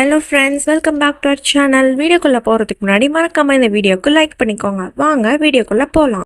Hello friends, welcome back to our channel. வீடியோக்குள்ளே போகிறதுக்கு முன்னாடி மறக்காமல் இந்த வீடியோக்கு லைக் பண்ணிக்கோங்க. வாங்க வீடியோக்குள்ளே போகலாம்.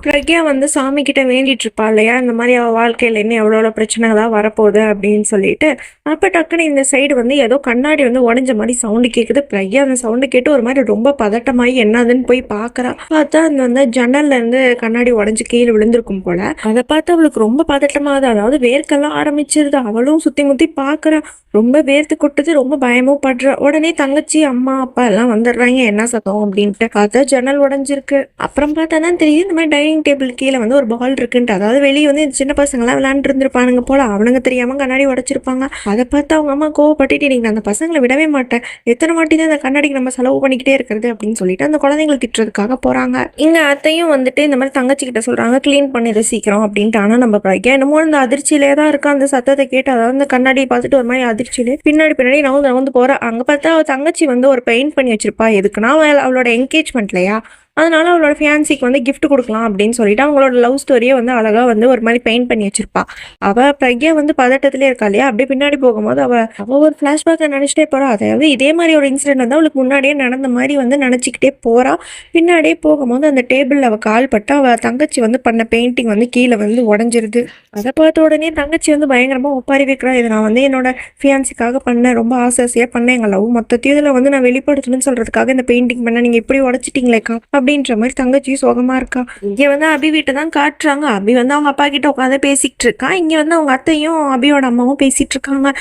பிரக்யா சாமி கிட்ட வேண்டிட்டு இருப்பா இல்லையா, இந்த மாதிரி அவள் வாழ்க்கையில இன்னும் எவ்வளோ பிரச்சனைகளாக வரப்போகுது அப்படின்னு சொல்லிட்டு. அப்போ டக்குன்னு இந்த சைடு ஏதோ கண்ணாடி உடஞ்ச மாதிரி சவுண்டு கேட்குது. பிரக்யா அந்த சவுண்டு கேட்டு ஒரு மாதிரி ரொம்ப பதட்டமாகி என்னதுன்னு போய் பார்க்குறா. பார்த்தா அந்த ஜன்னல்ல இருந்து கண்ணாடி உடஞ்சி கீழே விழுந்திருக்கும் போல. அதை பார்த்து அவளுக்கு ரொம்ப பதட்டமாகுது. அதாவது வேர்க்கெல்லாம் ஆரம்பிச்சிருது. அவளும் சுற்றி முற்றி பார்க்குறா. ரொம்ப வேர்த்து கொட்டுது. ரொம்ப பயமும் படுறா. உடனே தங்கச்சி அம்மா அப்பா எல்லாம் வந்துடுறாங்க. என்ன சத்தம் அப்படின்ட்டு பார்த்தா ஜன்னல் உடஞ்சிருக்கு. அப்புறம் பார்த்தா தான் தெரியும் இந்த மாதிரி டைனிங் டேபிள் கீழே ஒரு பால் இருக்குன்ட்டு. அதாவது வெளியே சின்ன பசங்களாம் விளையாண்டு இருந்திருப்பானுங்க போல. அவனுங்க தெரியாம கண்ணாடி உடைச்சிருப்பாங்க. அதை பார்த்து அவங்க அம்மா கோவப்பட்டுட்டு, நீங்க அந்த பசங்களை விடவே மாட்டேன், எத்தனை வாட்டி தான் அந்த கண்ணாடிக்கு நம்ம செலவு பண்ணிக்கிட்டே இருக்கிறது அப்படின்னு சொல்லிட்டு அந்த குழந்தைங்களை திட்டுறதுக்காக போறாங்க. இங்க அத்தையும் இந்த மாதிரி தங்கச்சி கிட்ட சொல்றாங்க, கிளீன் பண்ணிடு சீக்கிரம் அப்படின்ட்டு. ஆனா நம்ம பிரக்யா என்னமோ அந்த அதிர்ச்சியிலே தான் இருக்கா. அந்த சத்தத்தை கேட்டு, அதாவது அந்த கண்ணாடியை பார்த்துட்டு ஒரு மாதிரி அதிர்ச்சியிலே பின்னாடி நவுந்து போறா. அங்க பார்த்தா தங்கச்சி ஒரு பெயிண்ட் பண்ணி வச்சிருப்பா. எதுக்குன்னா அவளோட என்கேஜ்மெண்ட்லையா, அதனால அவளோட ஃபியான்சிக்கு கிஃப்ட் கொடுக்கலாம் அப்படின்னு சொல்லிட்டு அவங்களோட லவ் ஸ்டோரியை அழகா ஒரு மாதிரி பெயிண்ட் பண்ணி வச்சிருப்பா. அவ பிரக்யா பதட்டத்திலே இருக்கா இல்லையா, அப்படியே பின்னாடி போகும்போது அவ ஒரு ஃபிளாஷ்பேக்கை நினைச்சிட்டே போறா. அதாவது இதே மாதிரி ஒரு இன்சிடென்ட் அவளுக்கு முன்னாடியே நடந்த மாதிரி நினைச்சுக்கிட்டே போறா. பின்னாடியே போகும்போது அந்த டேபிள்ல அவ கால் பட்டு அவ தங்கச்சி பண்ண பெயிண்டிங் கீழே உடஞ்சிருது. அதை பார்த்த உடனே தங்கச்சி பயங்கரமா ஒப்பாரி வைக்கிறா. இதை நான் என்னோட ஃபியான்சிக்காக பண்ணேன், ரொம்ப ஆசையா பண்ணேன், எங்க லவ் மொத்தத்தையும் இதுல நான் வெளிப்படுத்தணும்னு சொல்றதுக்காக இந்த பெயிண்டிங் பண்ண, நீங்க இப்படி உடச்சிட்டீங்களேக்கா அப்படின்ற மாதிரி தங்கச்சி சோகமா இருக்கா. இங்க அபி வீட்டை தான் காட்டுறாங்க. அபி அவங்க அப்பா கிட்ட உட்காந்து பேசிக்கிட்டு இருக்கா. இங்க அவங்க அத்தையும் அபியோட அம்மாவும் பேசிட்டு இருக்காங்க.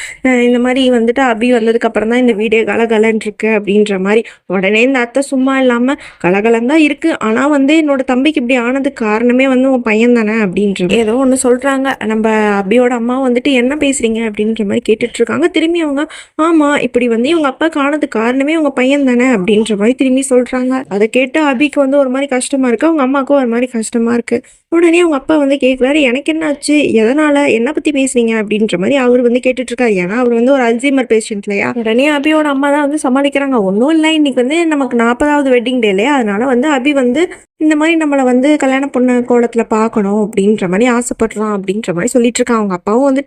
இந்த மாதிரி அபி வந்ததுக்கு அப்புறம் தான் இந்த வீடியோ கலகலன்னு இருக்கு அப்படின்ற மாதிரி. உடனே இந்த அத்தை சும்மா இல்லாம கலகலன் தான் இருக்கு, ஆனா என்னோட தம்பிக்கு இப்படி ஆனதுக்கு காரணமே உன் பையன் தானே அப்படின்ற ஏதோ ஒண்ணு சொல்றாங்க. நம்ம அபியோட அம்மா என்ன பேசுறீங்க அப்படின்ற மாதிரி கேட்டுட்டு இருக்காங்க. திரும்பி அவங்க ஆமா, இப்படி இவங்க அப்பா காணதுக்கு காரணமே உங்க பையன் தானே அப்படின்ற மாதிரி திரும்பி சொல்றாங்க. அதை கேட்டு அபிக்கு ஒரு மாதிரி கஷ்டமா இருக்கு, அவங்க அம்மாவுக்கும் ஒரு மாதிரி கஷ்டமா இருக்கு. உடனே அவங்க அப்பா கேட்குறாரு, எனக்கு என்ன ஆச்சு, எதனால, என்ன பத்தி பேசுறீங்க அப்படின்ற மாதிரி அவர் கேட்டுட்டு இருக்காரு. ஏன்னா அவர் ஒரு அல்சைமர் பேஷண்ட் இல்லையா. உடனே அபியோட அம்மா தான் சமாளிக்கிறாங்க. ஒன்றும் இல்லை, இன்னைக்கு நமக்கு 40வது வெட்டிங் டே இல்லையா, அதனால அபி இந்த மாதிரி நம்மளை கல்யாண பொண்ணு கோலத்துல பார்க்கணும் அப்படின்ற மாதிரி ஆசைப்படுறான் அப்படின்ற மாதிரி சொல்லிட்டு இருக்கான். அவங்க அப்பாவும்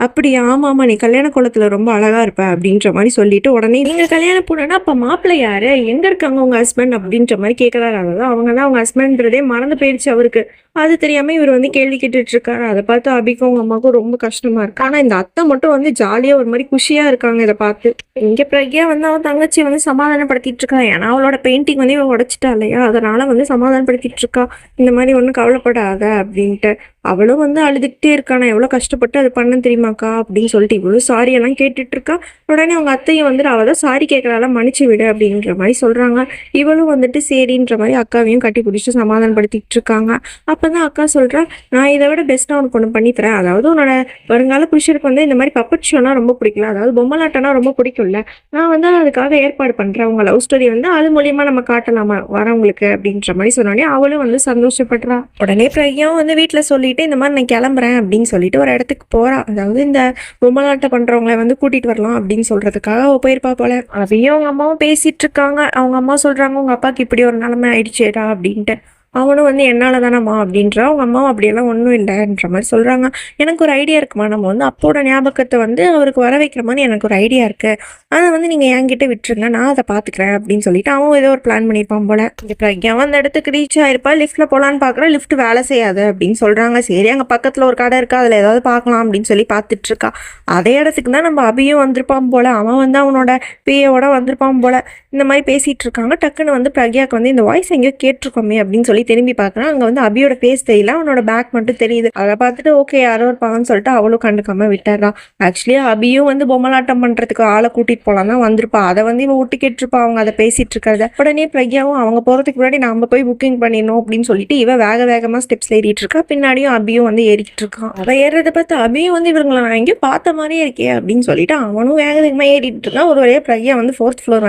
அப்படியா, ஆமா நீ கல்யாண கோலத்துல ரொம்ப அழகா இருப்ப அப்படின்ற மாதிரி சொல்லிட்டு, உடனே நீங்க கல்யாண பொண்ணுன்னா அப்ப மாப்பிள்ளை யாரு, எங்க இருக்காங்க உங்க ஹஸ்பண்ட் அப்படின்ற மாதிரி கேட்கறாரு. அதாவது அவங்க தான் அவங்க ஹஸ்பண்ட்ன்றதே மறந்து போயிடுச்சு அவருக்கு. அது தெரியாம இவர் கேள்வி கேட்டுட்டு இருக்காரு. அதை பார்த்து அபிக்கும் அவங்க அம்மாவுக்கும் ரொம்ப கஷ்டமா இருக்கு. ஆனா இந்த அத்தை மட்டும் ஜாலியா ஒரு மாதிரி குஷியா இருக்காங்க இதை பார்த்து. இங்க பிரக்யா அவன் தங்கச்சி சமாதானப்படுத்திட்டு இருக்கா. ஏன்னா அவளோட பெயிண்டிங் இவ உடைச்சிட்டா இல்லையா, அதனால சமாதானப்படுத்திட்டு இருக்கா. இந்த மாதிரி ஒன்றும் கவலைப்படாத அப்படின்ட்டு. அவளும் அழுதுகிட்டே இருக்கா, நான் எவ்வளவு கஷ்டப்பட்டு அது பண்ண தெரியுமாக்கா அப்படின்னு சொல்லிட்டு இவ்வளவு சாரி எல்லாம் கேட்டுட்டு இருக்கா. உடனே அவங்க அத்தையும் அவதான் சாரி கேட்கறால, மன்னிச்சு விடு அப்படின்ற மாதிரி சொல்றாங்க. இவளும் சரின்ற மாதிரி அக்காவையும் கட்டி பிடிச்சிட்டு சமாதானப்படுத்திட்டு இருக்காங்க. அப்பதான் அக்கா சொல்றா, நான் இதை விட பெஸ்டா உனக்கு ஒண்ணு பண்ணி தரேன். அதாவது உன்னோட வருங்கால புருஷருக்கு இந்த மாதிரி பப்பட் ஷோனா ரொம்ப பிடிக்கல, அதாவது பொம்மலாட்டம்னா ரொம்ப பிடிக்கும்ல, நான் அதுக்காக ஏற்பாடு பண்றேன். உங்க லவ் ஸ்டோரி அது மூலியமா நம்ம காட்டலாமா வரவங்களுக்கு அப்படின்ற மாதிரி சொன்னோடனே அவளும் சந்தோஷப்படுறா. உடனே பிரக்யாவும் வீட்டுல சொல்லிட்டு, இந்த மாதிரி நான் கிளம்புறேன் அப்படின்னு சொல்லிட்டு ஒரு இடத்துக்கு போறா. அதாவது இந்த பொம்மலாட்டம் பண்றவங்களை கூட்டிட்டு வரலாம் அப்படின்னு சொல்றதுக்காக அவ போயிருப்பா போல. அவையும் அவங்க அம்மாவும் பேசிட்டு இருக்காங்க. அவங்க அம்மா சொல்றாங்க, உங்க அப்பாவுக்கு இப்படி ஒரு நிலைமை ஆயிடுச்சேடா அப்படின்ட்டு. அவனும் என்னால தானம்மா அப்படின்றா. அவங்க அம்மாவும் அப்படியெல்லாம் ஒன்றும் இல்லைன்ற மாதிரி சொல்றாங்க. எனக்கு ஒரு ஐடியா இருக்குமா, நம்ம அப்போட ஞாபகத்தை அவருக்கு வர வைக்கிற மாதிரி எனக்கு ஒரு ஐடியா இருக்கு, அதை நீங்க என்கிட்ட விட்டுருங்க, நான் அதை பாத்துக்கிறேன் அப்படின்னு சொல்லிட்டு அவன் ஏதோ ஒரு பிளான் பண்ணியிருப்பான் போல. பிரக்யாவும் அந்த இடத்துக்கு ரீச் ஆயிருப்பா. லிஃப்ட்ல போலான்னு பாக்குறா, லிஃப்ட் வேலை செய்யாது அப்படின்னு சொல்றாங்க. சரி, அங்க பக்கத்துல ஒரு கடை இருக்கா, அதுல ஏதாவது பார்க்கலாம் அப்படின்னு சொல்லி பார்த்துட்டு இருக்கா. அதே இடத்துக்கு தான் நம்ம அபியும் வந்திருப்பான் போல. அவன் அவனோட பிஏவோட வந்திருப்பான் போல. இந்த மாதிரி பேசிட்டு இருக்காங்க. டக்குன்னு பிரக்யாவுக்கு இந்த வாய்ஸ் எங்கேயோ கேட்டிருக்கோமே அப்படின்னு சொல்லி திரும்பி பார்க்கறான். அங்க அபியோட பேஸ் தெரியல, அவனோட பேக் மட்டும் தெரியுது. அதை பார்த்துட்டு ஓகே யாரோ இருப்பாங்கன்னு சொல்லிட்டு அவளும் கண்டுக்காம விட்டுறான். ஆக்சுவலி அபியும் பொம்மலாட்டம் பண்றதுக்கு ஆளை கூட்டிட்டு போலாம் தான் வந்திருப்பா. அதை இவ விட்டு கேட்டிருப்பா அவங்க அதை பேசிட்டு இருக்கிறத. உடனே பிரக்யாவும் அவங்க போறதுக்கு முன்னாடி நாம போய் புக்கிங் பண்ணிடணும் அப்படின்னு சொல்லிட்டு இவ வேகமா ஸ்டெப்ஸ் ஏறிட்டு இருக்கா. பின்னாடியும் அபியும் ஏறிட்டு இருக்கான். அவ ஏறதை பார்த்து அபியும் இவங்களை நான் எங்கேயும் பார்த்த மாதிரியே இருக்கே அப்படின்னு சொல்லிட்டு அவனும் வேகமா ஏறிட்டு இருக்கான். ஒரு வழியா பிரக்யா 4th ஃப்ளோர்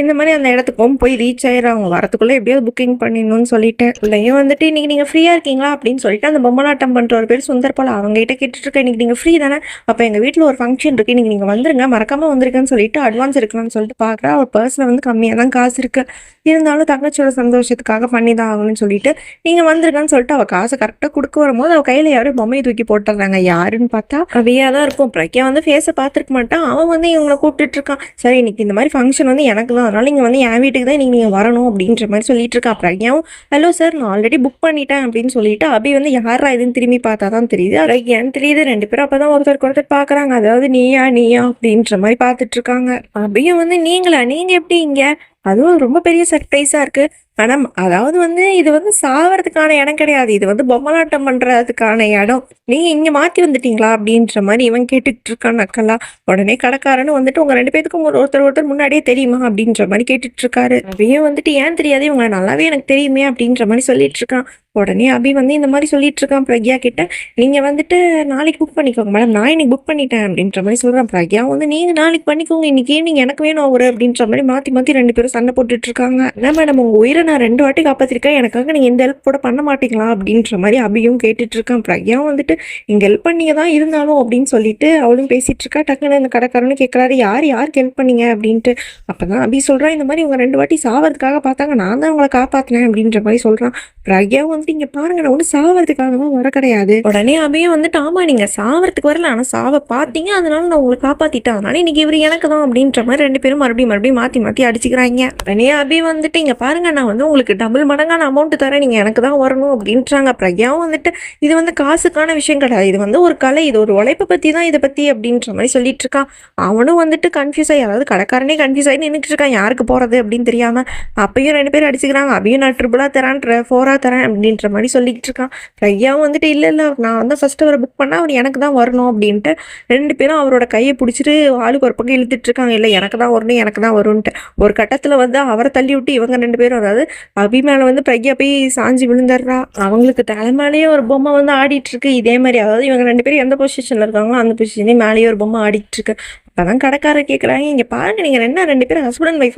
இந்த மாதிரி அந்த இடத்துக்கும் போய் ரீச் ஆயிடுறாங்க. வரத்துக்குள்ள எப்படியாவது புக்கிங் பண்ணிடணும்னு சொல்லி சொல்லிட்டு பிள்ளையும் வந்துட்டு இன்னைக்கு நீங்கள் ஃப்ரீயாக இருக்கீங்களா அப்படின்னு சொல்லிட்டு அந்த பொம்மலாட்டம் பண்ணுற ஒரு பேர் சுந்தர் போல அவங்ககிட்ட கேட்டுட்ருக்கேன். இன்னைக்கு நீங்கள் ஃப்ரீ தானே? அப்போ எங்கள் வீட்டில் ஒரு ஃபங்க்ஷன் இருக்குது, இன்னைக்கு நீங்கள் வந்துருங்க, மறக்காமல் வந்திருக்கேன்னு சொல்லிட்டு அட்வான்ஸ் இருக்கலாம்னு சொல்லிட்டு பார்க்குறா. அவள் பர்ஸில் வந்து கம்மியாக தான் காசு இருக்குது, இருந்தாலும் தங்கச்சியோட சந்தோஷத்துக்காக பண்ணி தான் ஆகணும்னு சொல்லிட்டு நீங்கள் வந்திருக்கான்னு சொல்லிட்டு அவள் காசை கரெக்டாக கொடுக்க வரும்போது அவள் கையில் யாரும் பொம்மையை தூக்கி போட்டுறாங்க. யாருன்னு பார்த்தா அவையாக தான் இருக்கும். பிரக்யா வந்து ஃபேஸை பார்த்துருக்க மாட்டான். அவன் வந்து இவங்களை கூப்பிட்டுட்டு இருக்கான். சரி இன்னைக்கு இந்த மாதிரி ஃபங்க்ஷன் வந்து எனக்கு தான், அதனால நீங்கள் வந்து என் வீட்டுக்கு தான் நீங்கள் வரணும் அப்படின்ற மாதிரி சொல்லிட்டு இருக்கா. பிரக்யாவும் ஹலோ சார் நான் ஆல்ரெடி புக் பண்ணிட்டேன் அப்படின்னு சொல்லிட்டு அபி வந்து யாரா இதுன்னு திரும்பி பார்த்தா தான் தெரியுது பிரக்யான்னு தெரியுது. ரெண்டு பேரும் அப்போ தான் ஒருத்தருக்கு ஒருத்தர் பார்க்குறாங்க. அதாவது நீயா நீயா அப்படின்ற மாதிரி பார்த்துட்டு இருக்காங்க. அபியும் வந்து நீங்களா, நீங்கள் எப்படி இங்கே? அதுவும் ரொம்ப பெரிய சர்ப்ரைஸாக இருக்குது மேடம். அதாவது வந்து இது வந்து சாவறதுக்கான இடம் கிடையாது, இது வந்து பொம்மலாட்டம் பண்ணுறதுக்கான இடம். நீங்கள் இங்கே மாற்றி வந்துட்டீங்களா அப்படின்ற மாதிரி இவன் கேட்டுட்டு இருக்கான் நக்கலா. உடனே கடைக்காரன்னு வந்துட்டு உங்கள் ரெண்டு பேத்துக்கும் ஒருத்தர் முன்னாடியே தெரியுமா அப்படின்ற மாதிரி கேட்டுட்டு இருக்காரு. அபியும் வந்துட்டு ஏன் தெரியாது, இவங்க நல்லாவே எனக்கு தெரியுமே அப்படின்ற மாதிரி சொல்லிட்டு இருக்கான். உடனே அபி வந்து இந்த மாதிரி சொல்லிட்டு இருக்கான் பிரக்யா கிட்ட, நீங்கள் வந்துட்டு நாளைக்கு புக் பண்ணிக்கோங்க மேடம், நான் இன்னைக்கு புக் பண்ணிட்டேன் அப்படின்ற மாதிரி சொல்கிறேன். பிரக்யா வந்து நீங்கள் நாளைக்கு பண்ணிக்கோங்க, இன்னைக்கு ஈவினிங் எனக்கு வேணும் அவரு அப்படின்ற மாதிரி மாற்றி மாற்றி ரெண்டு பேரும் சண்டை போட்டுட்டு இருக்காங்க. என்ன மேடம் உங்கள் உயிரை நான் 2 வாட்டி காப்பாற்றிருக்கேன், எனக்காக நீங்கள் இந்த ஹெல்ப் கூட பண்ண மாட்டீங்களா அப்படின்ற மாதிரி அபியும் கேட்டுட்டு இருக்கான். பிரக்யாவும் வந்துட்டு இங்கே ஹெல்ப் பண்ணிங்க தான் இருந்தாலும் அப்படின்னு சொல்லிட்டு அவளும் பேசிட்டு இருக்கா. டக்குன்னு அந்த கடைக்காரன்னு கேட்குறாரு யாருக்கு ஹெல்ப் பண்ணீங்க அப்படின்ட்டு. அப்போ தான் அபி சொல்கிறான், இந்த மாதிரி இவங்க 2 வாட்டி சாவறதுக்காக பார்த்தாங்க, நான் தான் உங்களை காப்பாற்றினேன் அப்படின்ற மாதிரி சொல்கிறான். பிரக்யாவும் வந்துட்டு இங்கே பாருங்க நான் ஒன்று சாவறதுக்காகவும் வர கிடையாது. உடனே அபியும் வந்துட்டு ஆமா நீங்கள் சாவறதுக்கு வரல, ஆனால் சாவ பார்த்தீங்க, அதனால நான் உங்களை காப்பாற்றிட்டேன், அதனால இன்னைக்கு இவர் எனக்கு தான் அப்படின்ற மாதிரி ரெண்டு பேரும் மறுபடியும் மாற்றி அடிச்சுக்கிறாங்க. உடனே அபி வந்துட்டு இங்கே பாருங்க நான் வந்து உங்களுக்கு டபுள் மடங்கான அமௌண்ட் தரேன், நீங்கள் எனக்கு தான் வரணும் அப்படின்றாங்க. பிரக்யாவும் வந்துட்டு இது வந்து காசுக்கான விஷயம் கிடையாது, இது வந்து ஒரு கலை, இது ஒரு உழைப்பை பற்றி தான், இதை பற்றி அப்படின்ற மாதிரி சொல்லிட்டு இருக்கான். அவனும் வந்துட்டு கன்ஃபியூஸ் ஆகி, அதாவது கடைக்காரனே கன்ஃபியூஸ் ஆகி நின்றுட்டு இருக்கான் யாருக்கு போகிறது அப்படின்னு தெரியாமல். அப்பயும் ரெண்டு பேரும் அடிச்சுக்கிறாங்க. அபியும் நான் ட்ரிபிளாக தரேன் 4ஆக தரேன் அப்படின்ற மாதிரி சொல்லிக்கிட்டு இருக்கான். பிரக்யாவும் வந்துட்டு இல்லை நான் வந்து ஃபர்ஸ்ட் அவரை புக் பண்ணால் அவர் எனக்கு தான் வரணும் அப்படின்ட்டு ரெண்டு பேரும் அவரோட கையை பிடிச்சிட்டு ஆளுக்கு ஒரு பக்கம் இழுத்துட்டு இருக்காங்க. இல்லை எனக்கு தான் வரணும் எனக்கு தான் வரும்ன்ட்டு. ஒரு கட்டத்தில் வந்து அவரை தள்ளி விட்டு இவங்க ரெண்டு பேரும், அதாவது அபி மேலே வந்து பிரக்யா போய் சாஞ்சி விழுந்துடுறா. அவங்களுக்கு தலை மேலேயே ஒரு பொம்மை வந்து ஆடிட்டு இருக்கு இதே மாதிரி. அதாவது இவங்க ரெண்டு பேரும் எந்த பொசிஷனில் இருக்காங்களோ அந்த பொசிஷனே மேலேயே ஒரு பொம்மை ஆடிட்டு இருக்கு. அப்போதான் கடைக்காரர் கேட்குறாங்க, இங்கே பாருங்க நீங்கள் ரெண்டு பேரும் ஹஸ்பண்ட் ஒய்ஃப்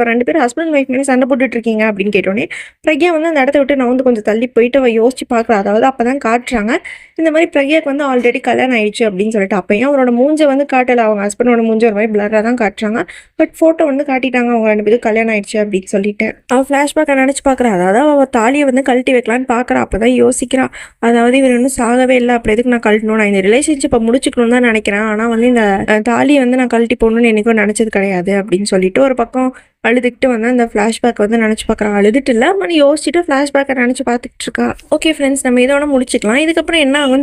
மேலே சண்டை போட்டுட்டு இருக்கீங்க அப்படின்னு கேட்டோன்னே பிரக்யா வந்து அந்த இடத்த விட்டு நான் வந்து கொஞ்சம் தள்ளி போயிட்டு அவள் யோசிச்சு பார்க்குறா. அதாவது அப்போ தான் காட்டுறாங்க இந்த மாதிரி பிரக்யாவுக்கு வந்து ஆல்ரெடி கல்யாணம் ஆயிடுச்சு அப்படின்னு சொல்லிட்டு. அப்போயும் அவரோட மூஞ்சை வந்து காட்டலை, அவங்க ஹஸ்பண்டோட மூஞ்சை ஒரு மாதிரி பிளராக தான் காட்டுறாங்க. பட் ஃபோட்டோ வந்து காட்டிட்டாங்க அவங்க ரெண்டு பேரும் கல்யாணம் ஆயிடுச்சு அப்படின்னு சொல்லிட்டு. அவள் ஃப்ளாஷ்பேக்கை நினச்சி பார்க்குறா. அதாவது அவள் தாலியை வந்து கழட்டி வைக்கலான்னு பார்க்குறா. அப்போ தான் யோசிக்கிறா, அதாவது இவர் இன்னும் சாகவே இல்லை, அப்படி எதுக்கு நான் கழட்டணும், நான் இந்த ரிலேஷன்ஷிப்பை முடிச்சுக்கணும்னு தான் நினைக்கிறேன், ஆனால் வந்து இந்த தாலியை வந்து நான் கழட்டி போகணுன்னு எனக்கும் நினச்சது கிடையாது அப்படின்னு சொல்லிட்டு ஒரு பக்கம் அழுதுகிட்டு வந்து அந்த ஃப்ளாஷ்பேக் வந்து நினச்சி பார்க்குறான். அழுதுட்டு இல்லை, மணி யோசிச்சுட்டு ஃப்ளாஷ்பேக்கை நினச்சி பார்த்துக்கிட்டு இருக்கா. ஓகே ஃப்ரெண்ட்ஸ், நம்ம இதோட முடிச்சுக்கலாம். இதுக்கப்புறம் என்ன ஆகும்